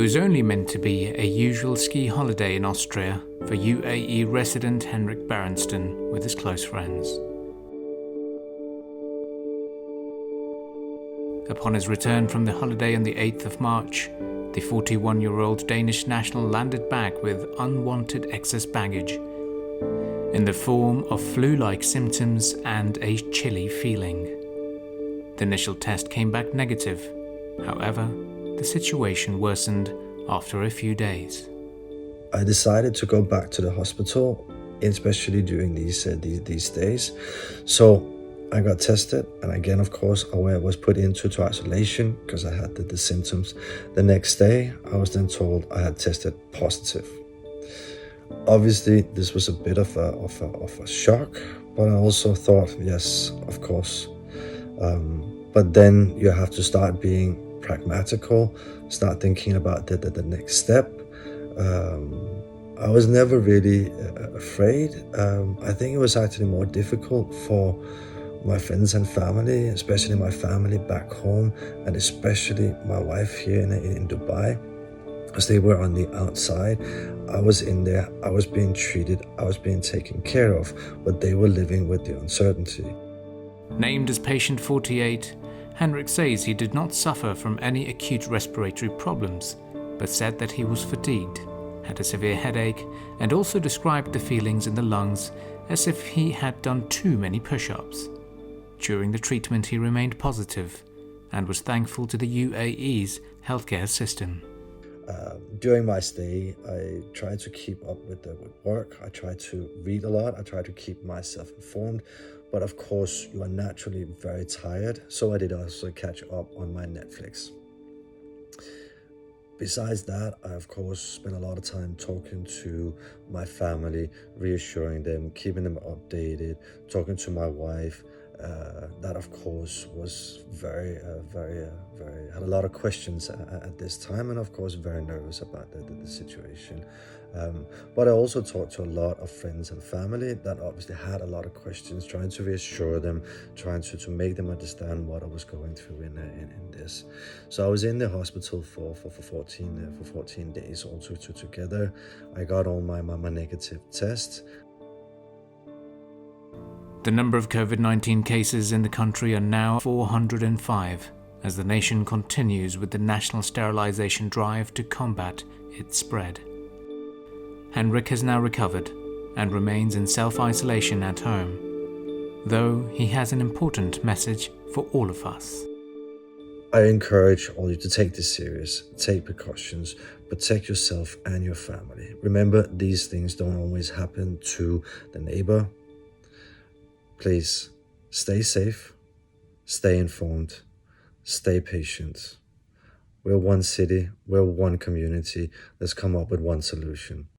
was only meant to be a usual ski holiday in Austria for UAE resident Henrik Baerensten with his close friends. Upon his return from the holiday on the 8th of March, the 41-year-old Danish national landed back with unwanted excess baggage in the form of flu-like symptoms and a chilly feeling. The initial test came back negative. However, the situation worsened after a few days. I decided to go back to the hospital, especially during these days. So I got tested, and again, of course, I was put into isolation because I had the symptoms. The next day, I was then told I had tested positive. Obviously, this was a bit of a shock, but I also thought, yes, of course. But then you have to start being pragmatical, start thinking about the next step. I was never really afraid. I think it was actually more difficult for my friends and family, especially my family back home, and especially my wife here in Dubai, because they were on the outside. I was in there, I was being treated, I was being taken care of, but they were living with the uncertainty. Named as patient 48, Henrik says he did not suffer from any acute respiratory problems, but said that he was fatigued, had a severe headache, and also described the feelings in the lungs as if he had done too many push-ups. During the treatment he remained positive and was thankful to the UAE's healthcare system. During my stay, I tried to keep up with work. I tried to read a lot. I tried to keep myself informed. But of course, you are naturally very tired. So I did also catch up on my Netflix. Besides that, I of course spent a lot of time talking to my family, reassuring them, keeping them updated, talking to my wife. That of course was very, had a lot of questions at this time, and of course very nervous about the situation. But I also talked to a lot of friends and family that obviously had a lot of questions, trying to reassure them, trying to make them understand what I was going through in this. So I was in the hospital for 14 days all together. I got all my negative tests. The number of COVID-19 cases in the country are now 405, as the nation continues with the national sterilization drive to combat its spread. Henrik has now recovered and remains in self-isolation at home, though he has an important message for all of us. I encourage all you to take this serious, take precautions, protect yourself and your family. Remember, these things don't always happen to the neighbor. Please stay safe, stay informed, stay patient. We're one city, we're one community. Let's come up with one solution.